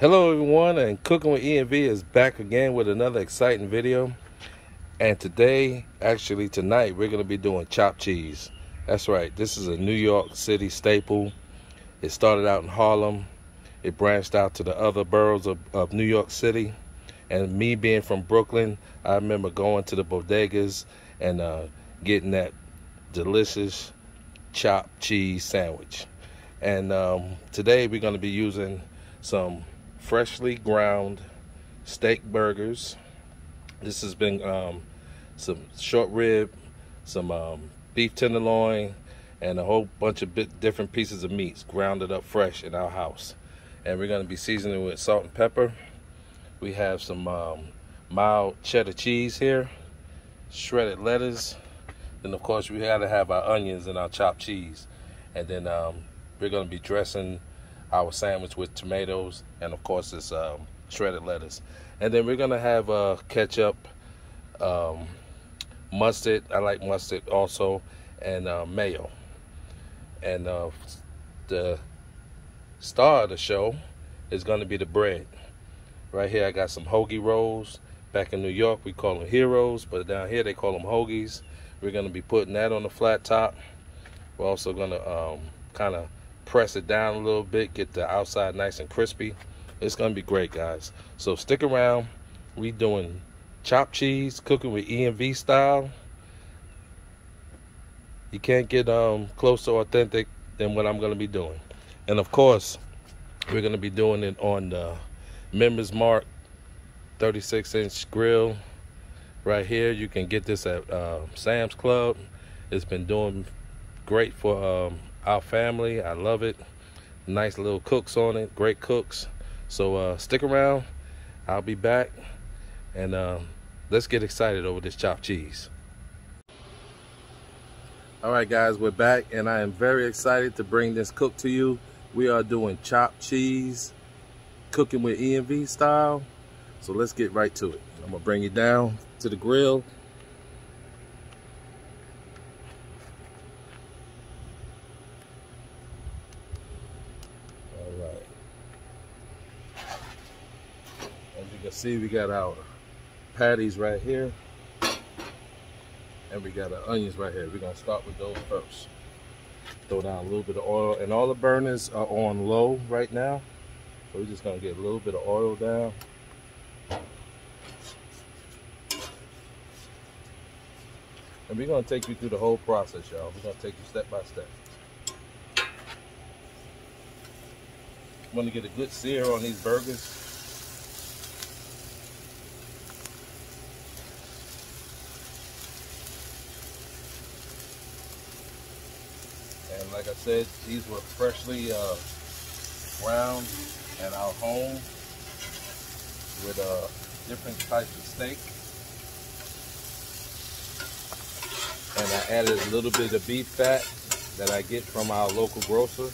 Hello everyone, and Cooking with E&V is back again with another exciting video. And today, actually tonight, we're going to be doing chopped cheese. That's right, this is a New York City staple. It started out in Harlem. It branched out to the other boroughs of New York City. And me being from Brooklyn, I remember going to the bodegas and getting that delicious chopped cheese sandwich. And today we're going to be using some freshly ground steak burgers. This has been some short rib, some beef tenderloin, and a whole bunch of different pieces of meats grounded up fresh in our house. And we're going to be seasoning with salt and pepper. We have some mild cheddar cheese here, shredded lettuce, then of course we got to have our onions and our chopped cheese. And then we're going to be dressing our sandwich with tomatoes, and of course it's shredded lettuce. And then we're gonna have ketchup, mustard, I like mustard also, and mayo. And the star of the show is gonna be the bread. Right here I got some hoagie rolls. Back in New York we call them heroes, but down here they call them hoagies. We're gonna be putting that on the flat top. We're also gonna kind of press it down a little bit, get the outside nice and crispy. It's gonna be great, guys. So stick around. We doing chopped cheese, cooking with E&V style. You can't get close to authentic than what I'm gonna be doing. And of course, we're gonna be doing it on the Members Mark 36-inch grill right here. You can get this at Sam's Club. It's been doing great for our family. I love it. Nice little cooks on it, great cooks. So stick around. I'll be back, and let's get excited over this chopped cheese. All right, guys, we're back, and I am very excited to bring this cook to you. We are doing chopped cheese, cooking with E&V style. So let's get right to it. I'm gonna bring it down to the grill. See, we got our patties right here, and we got our onions right here. We're gonna start with those first. Throw down a little bit of oil, and all the burners are on low right now, so we're just gonna get a little bit of oil down. And we're gonna take you through the whole process, y'all. We're gonna take you step by step. You want to get a good sear on these burgers. And like I said, these were freshly ground at our home with different types of steak. And I added a little bit of beef fat that I get from our local grocer.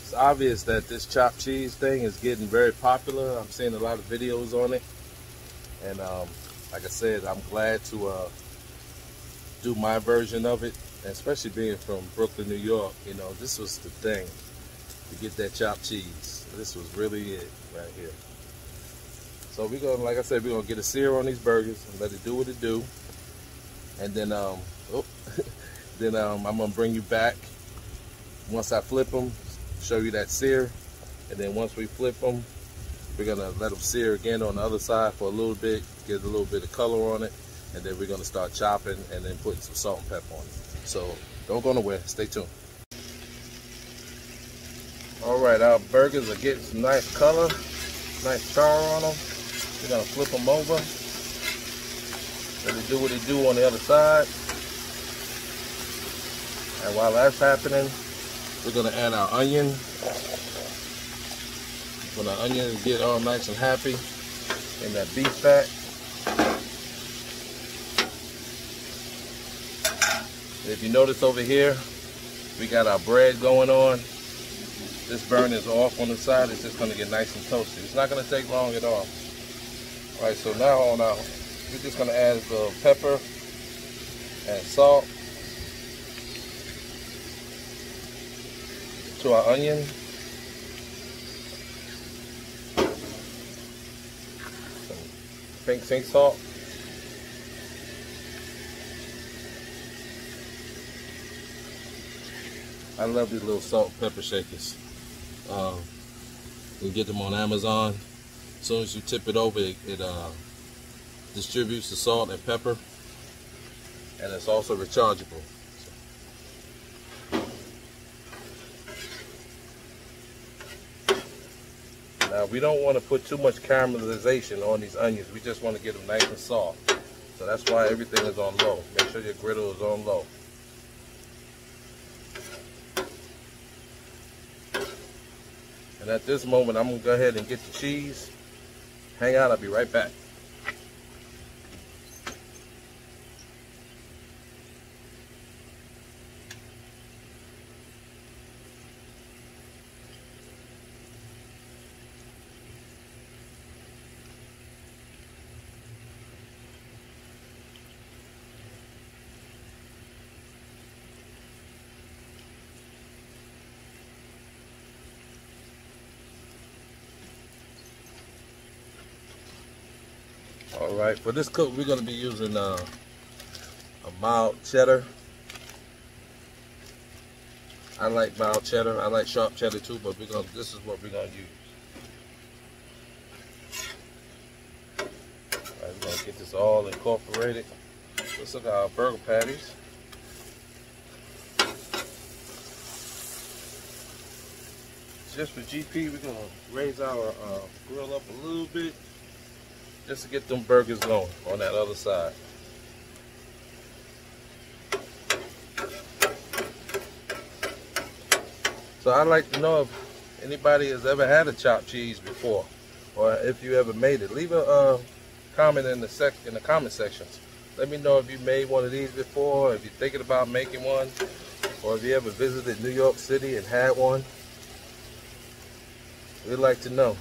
It's obvious that this chopped cheese thing is getting very popular. I'm seeing a lot of videos on it, and like I said, I'm glad to do my version of it, and especially being from Brooklyn, New York. You know, this was the thing to get that chopped cheese. This was really it right here. So we're gonna, like I said, we're gonna get a sear on these burgers and let it do what it do, and then I'm gonna bring you back once I flip them. Show you that sear, and then once we flip them, we're gonna let them sear again on the other side for a little bit, get a little bit of color on it, and then we're gonna start chopping and then putting some salt and pepper on it. So don't go nowhere, stay tuned. All right, our burgers are getting some nice color, nice char on them. We're gonna flip them over, let it do what it do on the other side. And while that's happening, we're gonna add our onion. When our onions get all nice and happy in that beef fat, If you notice over here, we got our bread going on. This burn is off on the side. It's just going to get nice and toasty. It's not going to take long at all. All right, so now on our, we're just going to add a little pepper and salt to our onion. Some pink sea salt. I love these little salt and pepper shakers. You can get them on Amazon. As soon as you tip it over, it distributes the salt and pepper, and it's also rechargeable. Now we don't want to put too much caramelization on these onions. We just want to get them nice and soft. So that's why everything is on low. Make sure your griddle is on low. And at this moment, I'm going to go ahead and get the cheese. Hang out, I'll be right back. Alright, for this cook we're going to be using a mild cheddar. I like mild cheddar. I like sharp cheddar too, but this is what we're going to use. Alright, we're going to get this all incorporated. Let's look at our burger patties. Just for GP, we're going to raise our grill up a little bit, just to get them burgers going on that other side. So I'd like to know if anybody has ever had a chopped cheese before, or if you ever made it. Leave a comment in the comment sections. Let me know if you made one of these before, if you're thinking about making one, or if you ever visited New York City and had one. We'd like to know.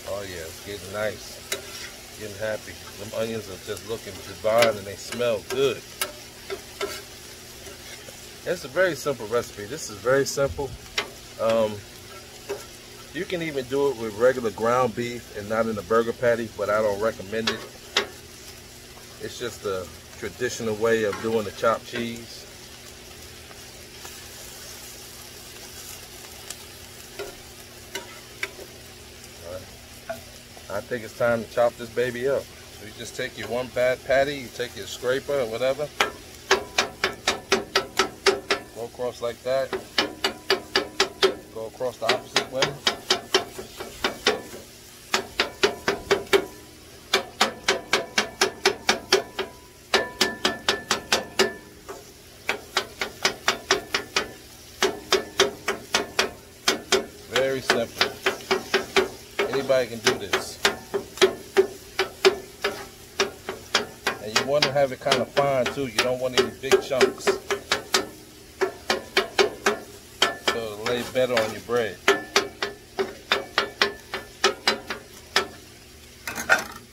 Oh yeah, it's getting nice, getting happy. Them onions are just looking divine and they smell good. It's a very simple recipe. This is very simple. You can even do it with regular ground beef and not in a burger patty, but I don't recommend it. It's just a traditional way of doing the chopped cheese. I think it's time to chop this baby up. So you just take your one bad patty, you take your scraper or whatever, go across like that, go across the opposite way. Very simple. Anybody can do this. And you want to have it kind of fine too. You don't want any big chunks. So it'll lay better on your bread.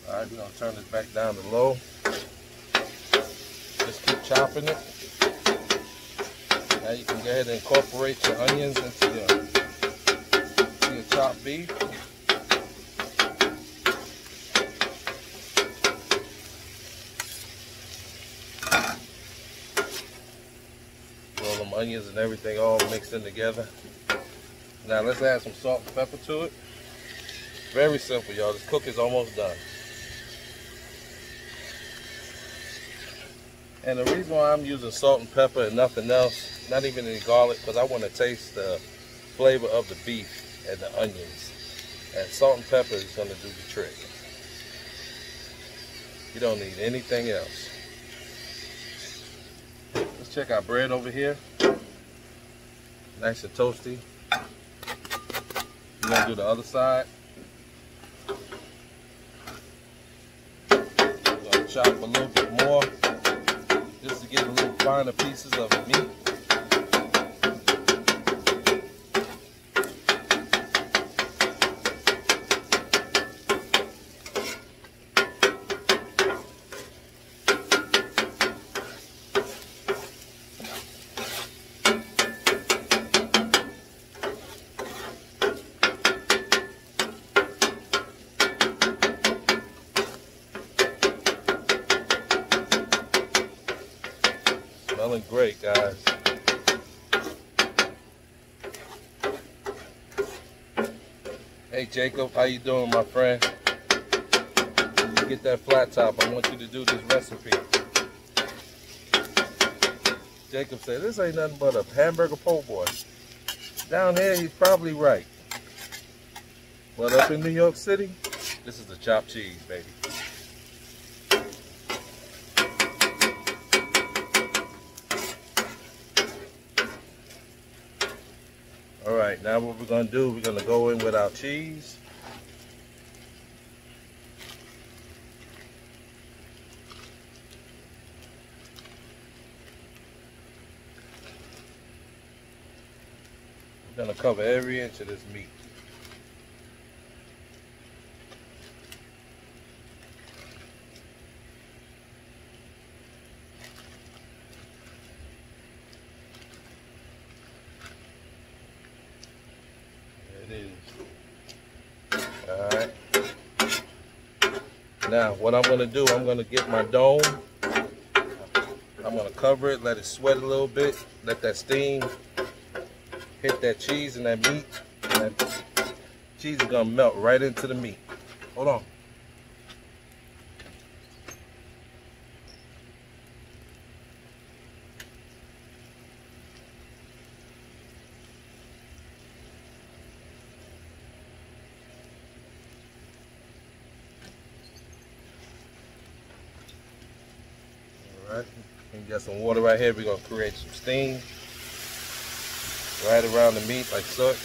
Alright, we're going to turn this back down to low. Just keep chopping it. Now you can go ahead and incorporate your onions into your chopped beef. Onions and everything all mixed in together. Now let's add some salt and pepper to it. Very simple, y'all. This cook is almost done. And the reason why I'm using salt and pepper and nothing else, not even any garlic, because I want to taste the flavor of the beef and the onions. And salt and pepper is going to do the trick. You don't need anything else. Let's check our bread over here. Nice and toasty. We're going to do the other side. chop a little bit more just to get a little finer pieces of the meat. Smelling great, guys. Hey Jacob, how you doing, my friend? When you get that flat top, I want you to do this recipe. Jacob said, this ain't nothing but a hamburger po' boy. Down here, he's probably right. But up in New York City, this is the chopped cheese, baby. All right, now what we're gonna do, we're gonna go in with our cheese. We're gonna cover every inch of this meat. Alright. Now what I'm going to do, I'm going to get my dome. I'm going to cover it, let it sweat a little bit, let that steam hit that cheese and that meat. And that cheese is going to melt right into the meat. Hold on. Alright, and get some water right here. We're going to create some steam right around the meat like such.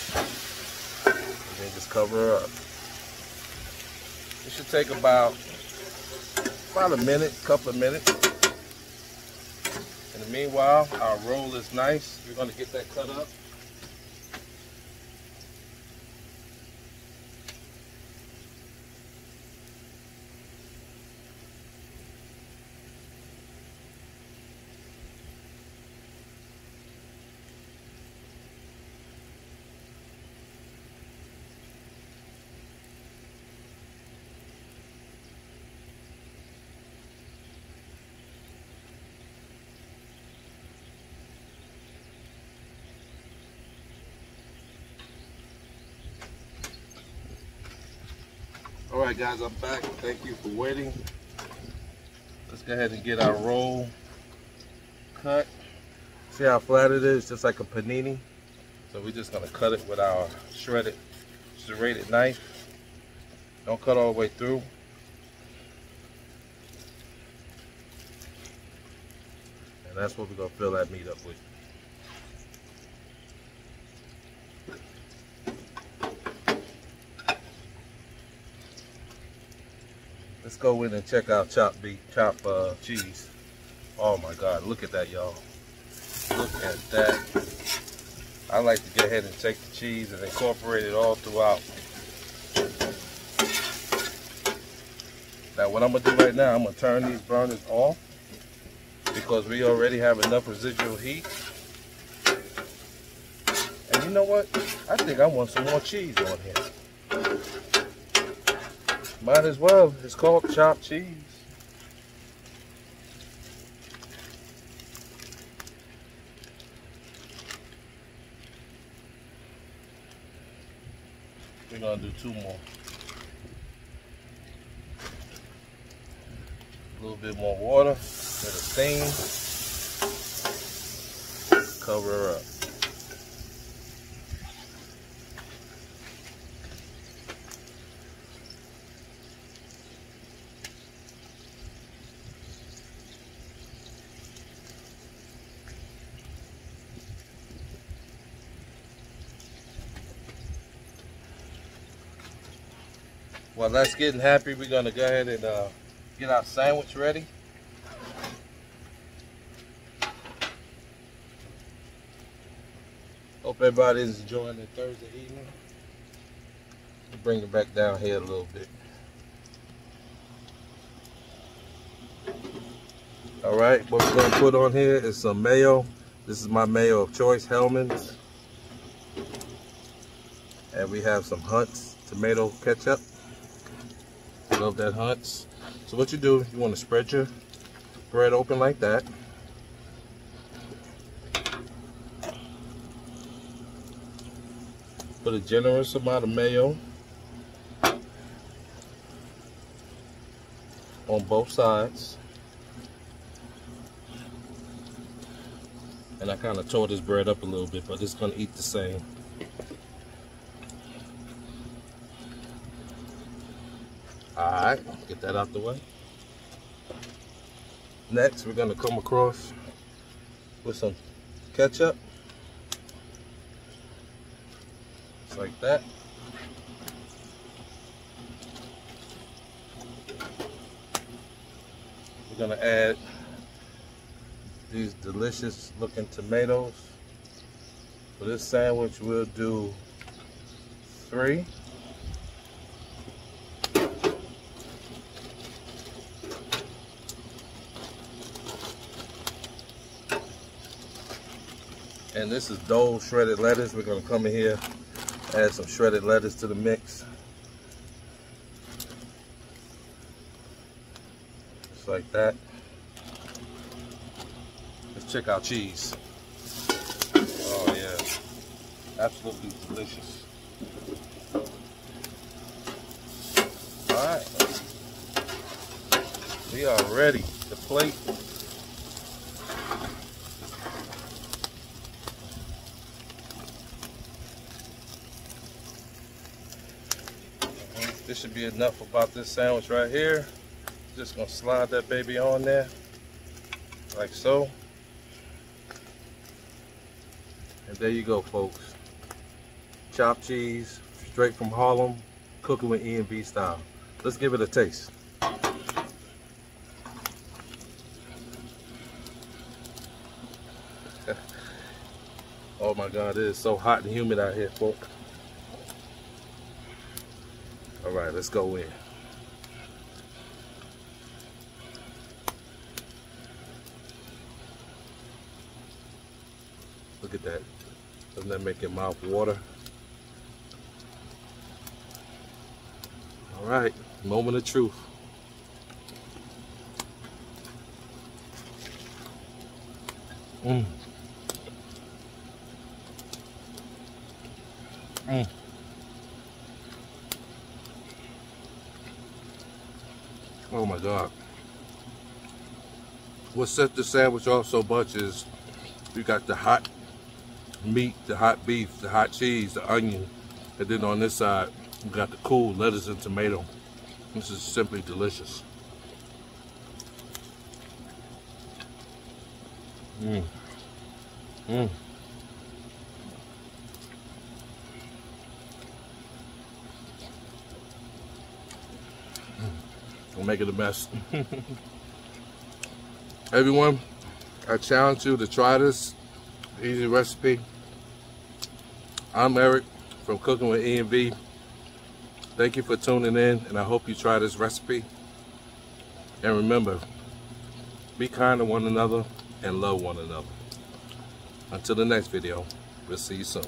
And then just cover her up. It should take about a minute, couple of minutes. In the meanwhile, our roll is nice. We're going to get that cut up. Alright guys, I'm back. Thank you for waiting. Let's go ahead and get our roll cut. See how flat it is, just like a panini. So we're just going to cut it with our serrated knife. Don't cut all the way through. And that's what we're going to fill that meat up with. Let's go in and check out chopped cheese. Oh my God, look at that, y'all. Look at that. I like to go ahead and take the cheese and incorporate it all throughout. Now what I'm gonna do right now, I'm gonna turn these burners off because we already have enough residual heat. And you know what? I think I want some more cheese on here. Might as well. It's called chopped cheese. We're gonna do 2 more. A little bit more water, let it steam. Cover her up. While that's getting happy, we're gonna go ahead and get our sandwich ready. Hope everybody's enjoying their Thursday evening. Bring it back down here a little bit. Alright, what we're going to put on here is some mayo. This is my mayo of choice, Hellman's. And we have some Hunt's tomato ketchup. Love that Hunt's. So what you do, you want to spread your bread open like that. Put a generous amount of mayo on both sides. And I kind of tore this bread up a little bit, but it's going to eat the same. Alright, get that out the way. Next, we're going to come across with some ketchup. Just like that. We're going to add these delicious looking tomatoes. For this sandwich, we'll do 3. And this is Dole shredded lettuce. We're going to come in here, add some shredded lettuce to the mix. Just like that. Let's check out cheese. Oh yeah, absolutely delicious. Alright, we are ready to plate. This should be enough about this sandwich right here. Just gonna slide that baby on there, like so. And there you go, folks. Chopped cheese, straight from Harlem, cooking with E&B style. Let's give it a taste. Oh my God, it is so hot and humid out here, folks. All right, let's go in. Look at that. Doesn't that make your mouth water? All right, moment of truth. Mmm. Mmm. Oh my God. What set the sandwich off so much is we got the hot meat, the hot beef, the hot cheese, the onion, and then on this side we got the cool lettuce and tomato. This is simply delicious. Mmm. Mmm. I'm making a mess. Everyone, I challenge you to try this easy recipe. I'm Eric from Cooking with E&B. Thank you for tuning in, and I hope you try this recipe. And remember, be kind to one another and love one another. Until the next video, we'll see you soon.